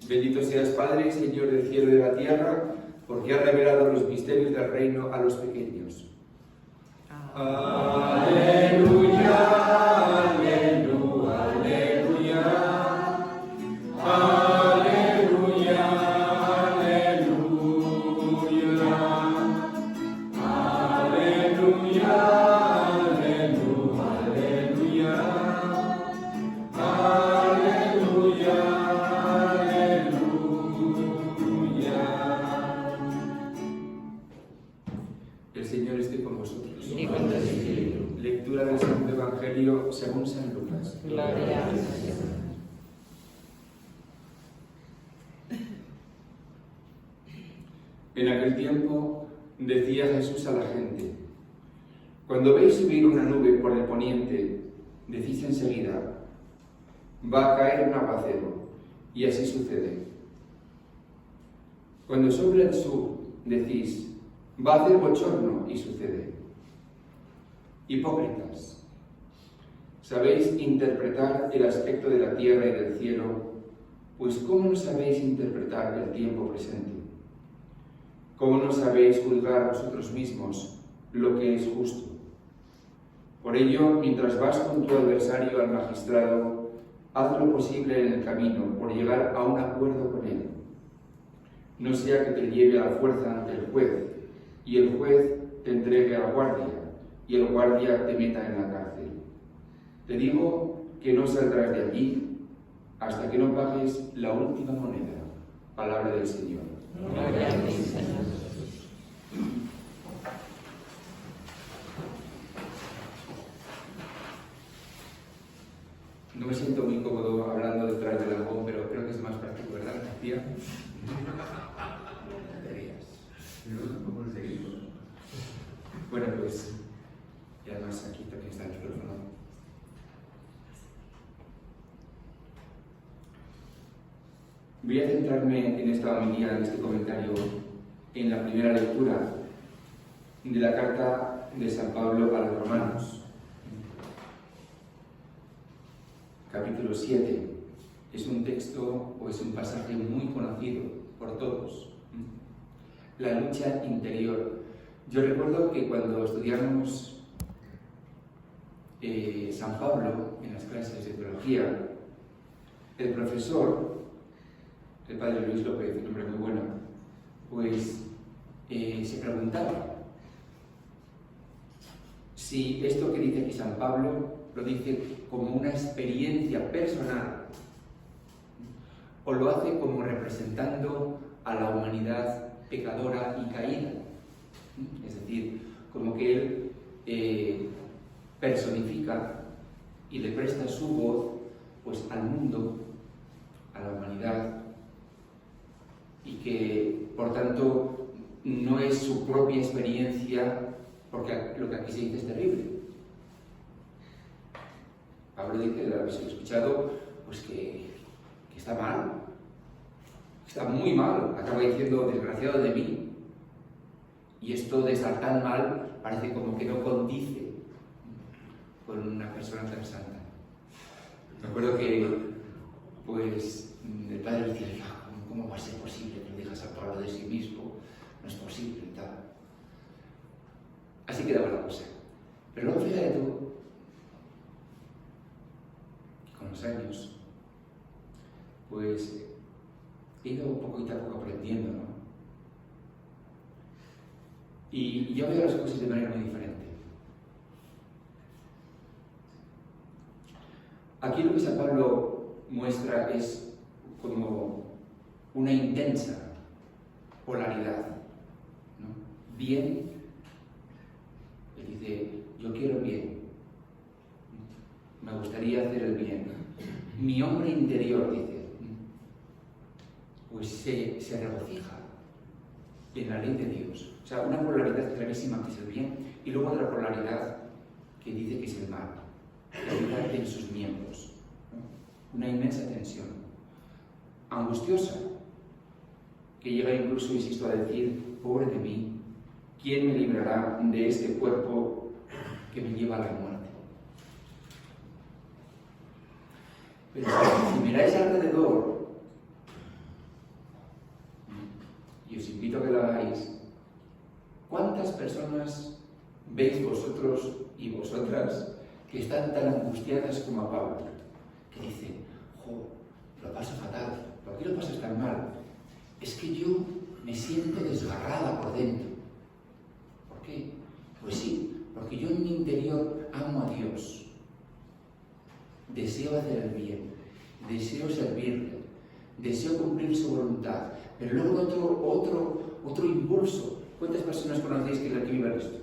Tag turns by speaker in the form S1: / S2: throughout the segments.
S1: Bendito seas, Padre, Señor del cielo y de la tierra, porque has revelado los misterios del reino a los pequeños. Aleluya, aleluya, aleluya. Aleluya, aleluya. Aleluya, aleluya, aleluya. Aleluya, aleluya. El Señor esté con vosotros.
S2: Y con tu espíritu.
S1: Lectura del Santo Evangelio según San Lucas.
S2: Gloria a Dios.
S1: En aquel tiempo decía Jesús a la gente: cuando veis subir una nube por el poniente, decís enseguida: va a caer un aguacero, y así sucede. Cuando sople el sur, decís: va a hacer bochorno, y sucede. Hipócritas, sabéis interpretar el aspecto de la tierra y del cielo, pues ¿cómo no sabéis interpretar el tiempo presente? ¿Cómo no sabéis juzgar vosotros mismos lo que es justo? Por ello, mientras vas con tu adversario al magistrado, haz lo posible en el camino por llegar a un acuerdo con él. No sea que te lleve a la fuerza ante el juez, y el juez te entregue al guardia, y el guardia te meta en la cárcel. Te digo que no saldrás de allí hasta que no pagues la última moneda. Palabra del Señor.
S2: Gloria a ti, Señor.
S1: No me siento muy cómodo hablando detrás del algo, pero creo que es más práctico, ¿verdad, tía? Bueno, pues, y además aquí también está el micrófono. Voy a centrarme en esta homilía, en este comentario, en la primera lectura de la carta de San Pablo a los Romanos. Capítulo 7. Es un texto o es un pasaje muy conocido por todos. La lucha interior. Yo recuerdo que cuando estudiamos San Pablo en las clases de teología, el profesor, el padre Luis López, un hombre muy bueno, pues se preguntaba si esto que dice aquí San Pablo lo dice como una experiencia personal o lo hace como representando a la humanidad pecadora y caída. Es decir, como que él personifica y le presta su voz pues, al mundo, a la humanidad, y que por tanto no es su propia experiencia, porque lo que aquí se dice es terrible. Pablo dice, lo habéis escuchado, pues que está mal, está muy mal, acaba diciendo desgraciado de mí. Y esto de estar tan mal parece como que no condice con una persona tan santa. Me acuerdo que, pues, el padre decía, ¿cómo va a ser posible que lo digas a Pablo de sí mismo? No es posible y tal. Así quedaba la cosa. Pero luego fíjate tú, con los años, pues, he ido poquito a poco aprendiendo, ¿no? Y yo veo las cosas de manera muy diferente. Aquí lo que San Pablo muestra es como una intensa polaridad, ¿no? Bien, él dice, yo quiero bien, me gustaría hacer el bien. Mi hombre interior, dice, pues se regocija en la ley de Dios. O sea, una polaridad clarísima que es el bien, y luego otra polaridad que dice que es el mal, que habita en sus miembros, ¿no? Una inmensa tensión, angustiosa, que llega incluso, insisto, a decir, pobre de mí, ¿quién me librará de este cuerpo que me lleva a la muerte? Pero si miráis alrededor, y os invito a que lo hagáis, ¿cuántas personas veis vosotros y vosotras que están tan angustiadas como a Pablo? Que dicen, jo, lo paso fatal, ¿por qué lo pasas tan mal? Es que yo me siento desgarrada por dentro. ¿Por qué? Pues sí, porque yo en mi interior amo a Dios. Deseo hacer el bien, deseo servirle, deseo cumplir su voluntad. Pero luego otro impulso. ¿Cuántas personas conocéis que viven esto?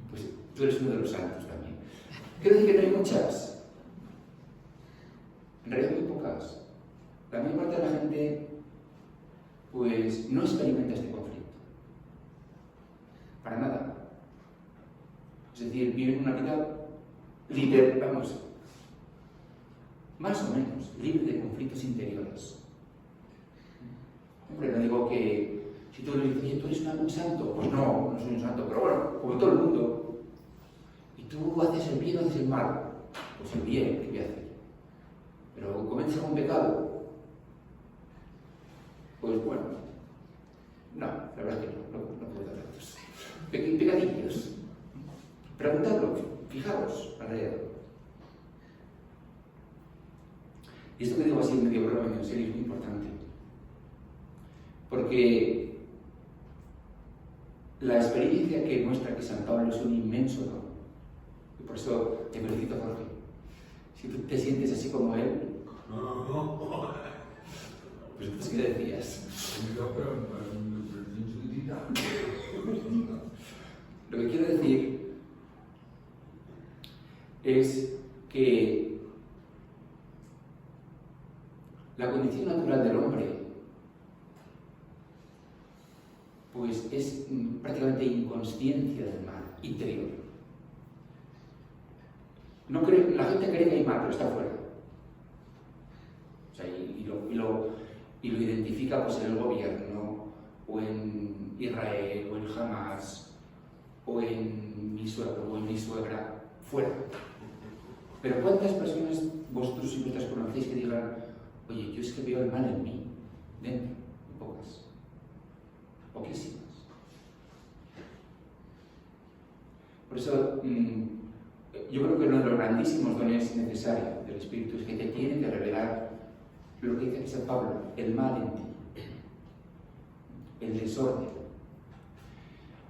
S1: Pues tú eres uno de los santos también. Quiero decir que no hay muchas. En realidad muy pocas. La mayor parte de la gente pues no experimenta este conflicto. Para nada. Es decir, viven una vida libre, vamos, más o menos, libre de conflictos interiores. Hombre, no digo que si tú le dices, oye, tú eres un santo, pues no soy un santo, pero bueno, como todo el mundo. Y tú haces el bien o haces el mal, pues el bien, ¿qué voy a hacer? Pero cometes algún pecado, pues bueno, no, la verdad que no puedo dar tantos. Pecadillos. Preguntadlo, fijaros alrededor. Y esto que digo así medio broma, medio en serio, es muy importante. Porque la experiencia que muestra que San Pablo es un inmenso don. Y por eso te felicito, Jorge. Si tú te sientes así como él, pues entonces, ¿qué decías? Lo que quiero decir es que la condición natural del hombre pues es prácticamente inconsciencia del mal interior. La gente cree que hay mal, pero está fuera. O sea, y lo identifica pues, en el gobierno, o en Israel, o en Hamas, o en mi suegro, o en mi suegra, fuera. Pero ¿cuántas personas vosotros y vosotras conocéis que digan, oye, yo es que veo el mal en mí, dentro? Pocas. Poquísimas. Por eso, yo creo que uno de los grandísimos dones necesarios del Espíritu es que te tiene que revelar lo que dice San Pablo, el mal en ti, el desorden.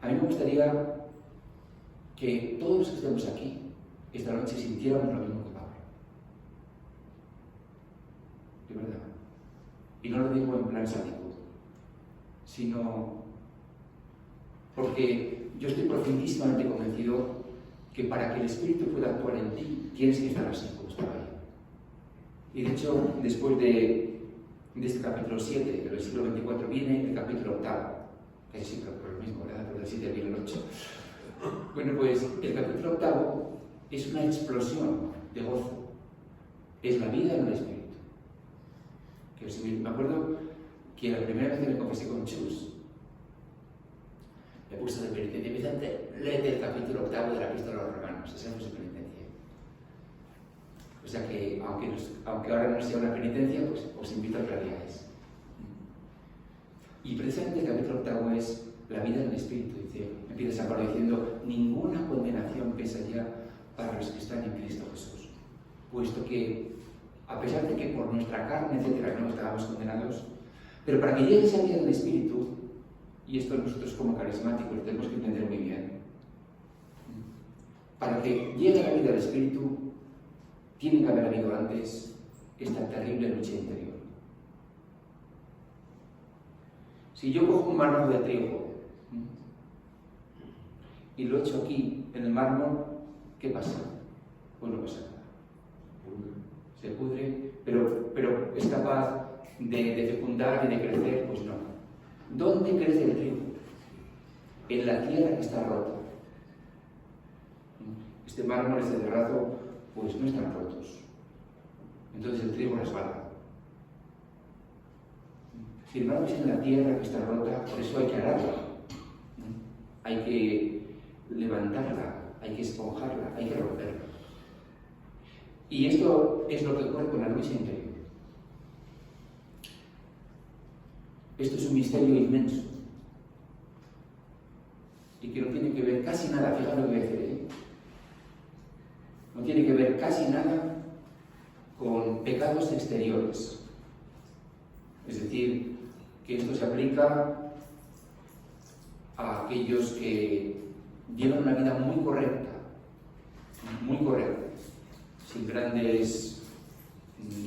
S1: A mí me gustaría que todos los que estemos aquí esta noche sintiéramos lo mismo que Pablo. De verdad. Y no lo digo en plan sádico, sino porque yo estoy profundísimamente convencido que para que el Espíritu pueda actuar en ti, tienes que estar así como estaba ahí. Y de hecho, después de este capítulo 7 del siglo 24 viene el capítulo 8, casi siempre por lo mismo, ¿verdad? Pero del 7 viene el 8. Bueno, pues el capítulo 8 es una explosión de gozo. Es la vida en el Espíritu. Me acuerdo que la primera vez que me confesé con Chus, me puse de penitencia y me dice, léete el capítulo 8 de la Epístola a los Romanos. Esa fue su penitencia. O sea que, aunque ahora no sea una penitencia, pues os invito a que la leáis. Y precisamente el capítulo 8 es la vida en el Espíritu. Dice, empieza San Pablo diciendo, ninguna condenación pesa ya para los que están en Cristo Jesús. Puesto que, a pesar de que por nuestra carne, etcétera, no estábamos condenados, pero para que llegue esa vida en el Espíritu, y esto nosotros como carismáticos tenemos que entender muy bien, para que llegue la vida del Espíritu, tiene que haber habido antes esta terrible lucha interior. Si yo cojo un mármol de trigo y lo echo aquí en el mármol, ¿qué pasa? Pues no pasa nada. Se pudre, pero es capaz de fecundar y de crecer, pues no. ¿Dónde crece el trigo? En la tierra que está rota. Este mármol, este terrazo, pues no están rotos. Entonces el trigo resbala. Sin embargo, es en la tierra que está rota, por eso hay que ararla. Hay que levantarla, hay que esponjarla, hay que romperla. Y esto es lo que ocurre con la lucha interior. Esto es un misterio inmenso y que no tiene que ver casi nada, fíjate lo que voy a decir, no tiene que ver casi nada con pecados exteriores. Es decir, que esto se aplica a aquellos que llevan una vida muy correcta, sin grandes,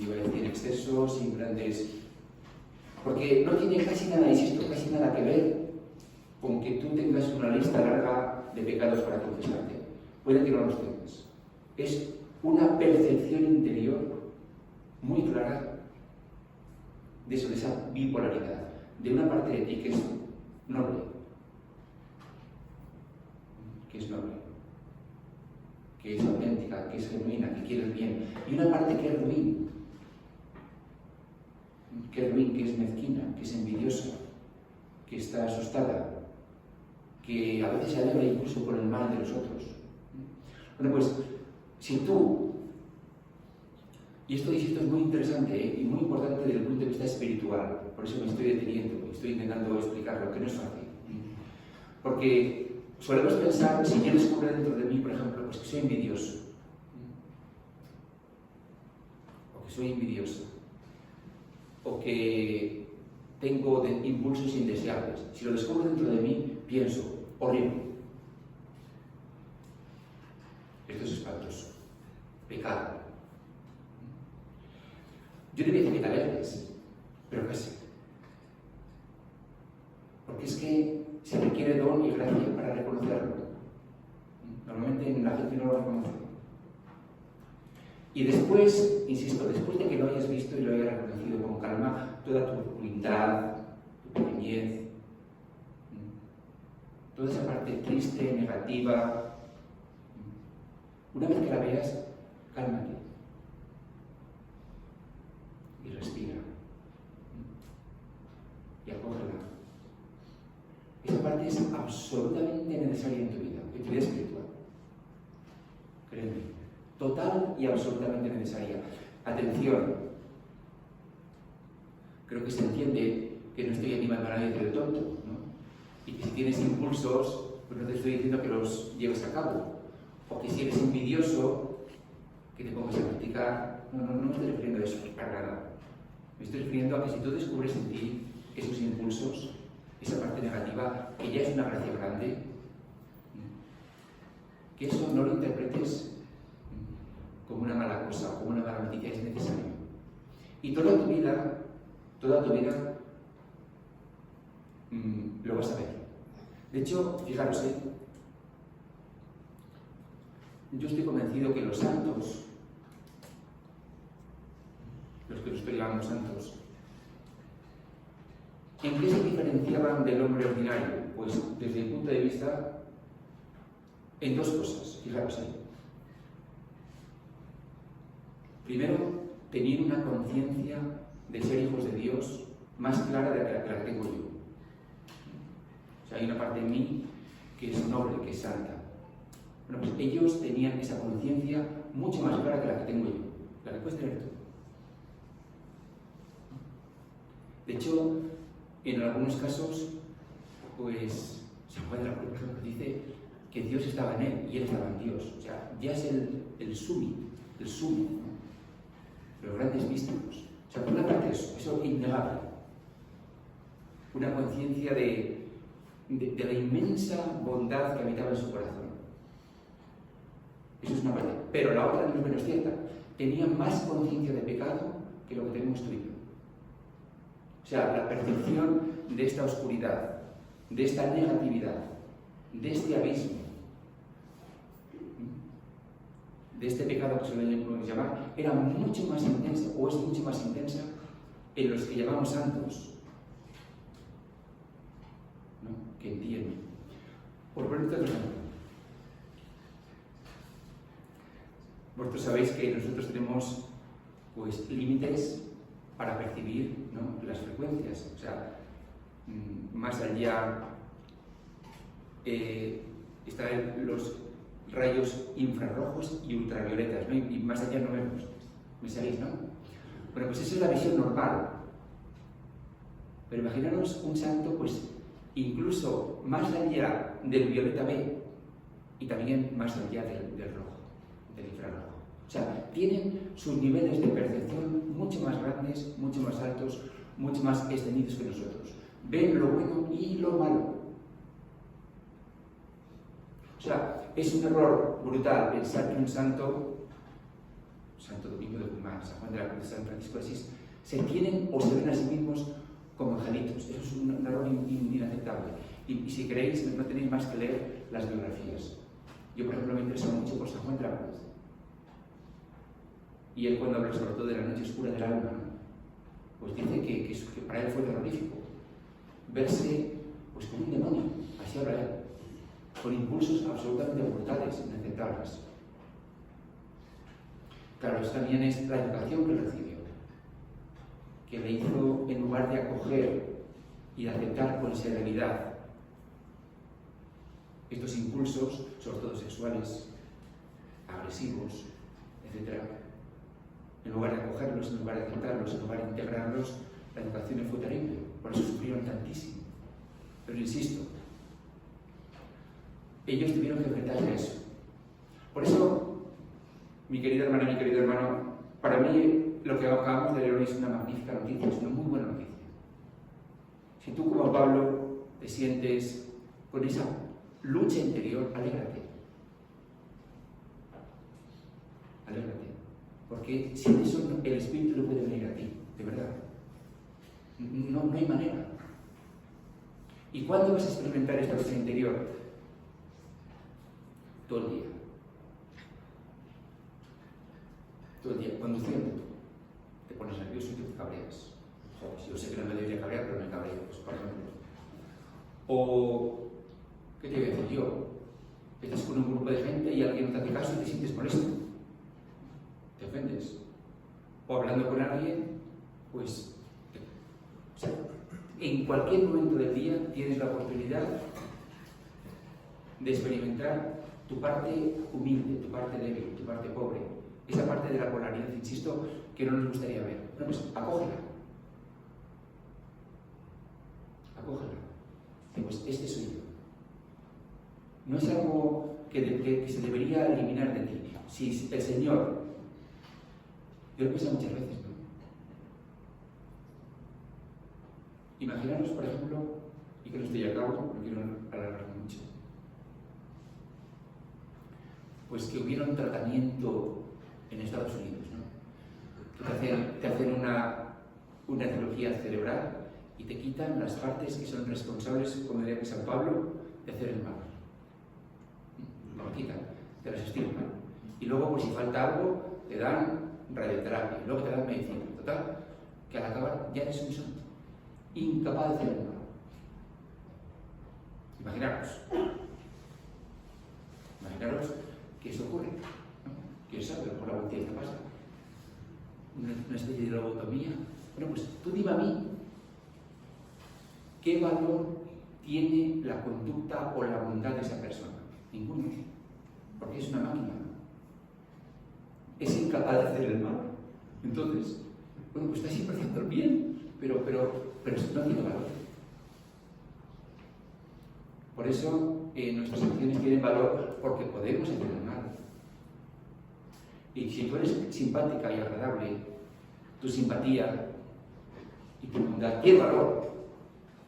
S1: iba a decir, excesos, sin grandes... Porque no tiene casi nada, insisto, casi nada que ver con que tú tengas una lista larga de pecados para confesarte. Puede que no los tengas. Es una percepción interior muy clara de eso, de esa bipolaridad, de una parte de ti que es noble, que es auténtica, que es genuina, que quiere el bien, y una parte que es ruin, que es mezquina, que es envidiosa, que está asustada, que a veces se alegra incluso por el mal de los otros. Bueno, pues, si tú, y esto es muy interesante y muy importante desde el punto de vista espiritual, por eso me estoy deteniendo, estoy intentando explicarlo, que no es fácil. Porque solemos pensar, si yo descubro dentro de mí, por ejemplo, pues que soy envidioso, o que soy envidiosa, o que tengo impulsos indeseables. Si lo descubro dentro de mí, pienso, horrible. Esto es espantoso. Pecado. Yo no voy a decir que te alegres, pero casi. Porque es que se requiere don y gracia para reconocerlo. Normalmente la gente no lo reconoce. Y después, insisto, después de que lo hayas visto y lo hayas reconocido con calma, toda tu ruindad, tu pequeñez, toda esa parte triste, negativa, una vez que la veas, cálmate y respira y acógela. Esa parte es absolutamente necesaria en tu vida espiritual. Créeme. Total y absolutamente necesaria. Atención, creo que se entiende que no estoy animando a nadie de tonto, ¿no? Y que si tienes impulsos, pues no te estoy diciendo que los lleves a cabo, o que si eres envidioso, que te pongas a criticar. No me estoy refiriendo a eso, para nada. Me estoy refiriendo a que si tú descubres en ti esos impulsos, esa parte negativa, que ya es una gracia grande, que eso no lo interpretes como una mala cosa, como una mala noticia, es necesario. Y toda tu vida lo vas a ver. De hecho, fijaros, yo estoy convencido que los santos, los que nosotros llamamos santos, ¿en qué se diferenciaban del hombre ordinario? Pues desde el punto de vista, en dos cosas, fijaros ahí. Primero, tenían una conciencia de ser hijos de Dios más clara de la que tengo yo. O sea, hay una parte de mí que es noble, que es santa. Bueno, pues ellos tenían esa conciencia mucho más clara que la que tengo yo, la que puedes tener tú. De hecho, en algunos casos, pues, San Juan de la Cruz, por ejemplo, dice que Dios estaba en él y él estaba en Dios. O sea, ya es el sumo, ¿no? Los grandes místicos. O sea, por una parte eso es innegable. Una conciencia de la inmensa bondad que habitaba en su corazón. Eso es una parte. Pero la otra no es menos cierta. Tenía más conciencia de pecado que lo que tenemos tú y yo. O sea, la percepción de esta oscuridad, de esta negatividad, de este abismo, de este pecado que se le podemos llamar, era mucho más intensa, o es mucho más intensa, en los que llamamos santos, ¿no? Que entienden. Por ponerte otro ejemplo. Vosotros sabéis que nosotros tenemos, pues, límites para percibir, ¿no?, las frecuencias. O sea, más allá están los rayos infrarrojos y ultravioletas, ¿no? Y más allá no vemos. ¿Me sabéis, no? Bueno, pues esa es la visión normal. Pero imaginaros un santo, pues, incluso más allá del violeta B y también más allá del rojo, del infrarrojo. O sea, tienen sus niveles de percepción mucho más grandes, mucho más altos, mucho más extendidos que nosotros. Ven lo bueno y lo malo. O sea, es un error brutal pensar que un santo, Santo Domingo de Guzmán, San Juan de la Cruz, San Francisco de Asís, se tienen o se ven a sí mismos como angelitos. Eso es un error inaceptable. Y si queréis, no tenéis más que leer las biografías. Yo, por ejemplo, me intereso mucho por San Juan de la Cruz. Y él, cuando habla sobre todo de la noche oscura del alma, pues dice que para él fue terrorífico verse pues como un demonio, así habla él, con impulsos absolutamente brutales, inaceptables. Claro, eso también es la educación que recibió, que le hizo, en lugar de acoger y de aceptar con serenidad estos impulsos, sobre todo sexuales, agresivos, etc., en lugar de acogerlos, en lugar de aceptarlos, en lugar de integrarlos, la educación fue terrible, por eso sufrieron tantísimo. Pero insisto, ellos tuvieron que enfrentarse a eso. Por eso, mi querida hermana y mi querido hermano, para mí lo que acabamos de leer hoy es una magnífica noticia, es una muy buena noticia. Si tú, como Pablo, te sientes con esa lucha interior, alégrate. Alégrate. Porque sin eso el Espíritu no puede venir a ti, de verdad. No hay manera. ¿Y cuándo vas a experimentar esta lucha interior? Todo el día. Todo el día, conduciendo. Te pones nervioso y te cabreas. Joder, yo sé que no me debería cabrear, pero me cabreo, pues, por ejemplo. O, ¿qué te voy a decir yo? Estás con un grupo de gente y alguien no te hace caso y te sientes molesto. Te ofendes. O hablando con alguien, pues, o sea, en cualquier momento del día tienes la oportunidad de experimentar tu parte humilde, tu parte débil, tu parte pobre, esa parte de la polaridad, insisto, que no nos gustaría ver. Bueno, pues acógela. Acógela. Pues este soy yo. No es algo que se debería eliminar de ti. Si el Señor, yo lo pienso muchas veces, ¿no? Imaginaros, por ejemplo, y que no estoy a cabo, no quiero alargar mucho, pues que hubiera un tratamiento en Estados Unidos, ¿no? Que te hacen una cirugía cerebral y te quitan las partes que son responsables, como diría San Pablo, de hacer el mal. Lo quitan, te las extirpan. Y luego, pues si falta algo, te dan radioterapia, luego te dan medicina. Total, que al acabar ya eres un santo, incapaz de hacer el mal. Imaginaros que eso ocurre, ¿no? ¿Quién sabe? Por la voluntad pasa. Una especie de lobotomía. Bueno, pues tú dime a mí, ¿qué valor tiene la conducta o la bondad de esa persona? Ninguno. Porque es una máquina. Es incapaz de hacer el mal. Entonces, bueno, pues está siempre haciendo el bien, pero no tiene valor. Por eso nuestras acciones tienen valor porque podemos hacer el mal. Y si tú eres simpática y agradable, tu simpatía y tu bondad tiene valor.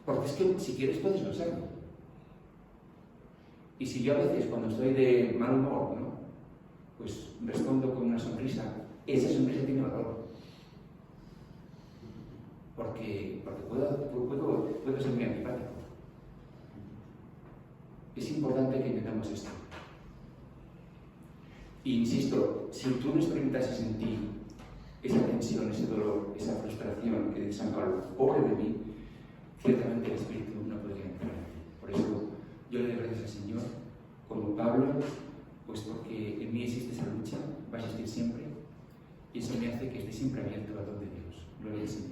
S1: Porque es que si quieres puedes no serlo. Y si yo a veces cuando estoy de mal humor, ¿no? Pues respondo con una sonrisa, esa sonrisa tiene valor. Porque puedo ser muy antipático. Es importante que entendamos esto. E insisto, si tú no experimentases en ti esa tensión, ese dolor, esa frustración que dice San Pablo, pobre de mí, ciertamente el Espíritu no podría entrar en ti. Por eso yo le doy gracias al Señor, como Pablo, pues porque en mí existe esa lucha, va a existir siempre, y eso me hace que esté siempre abierto al don de Dios. Gloria al Señor.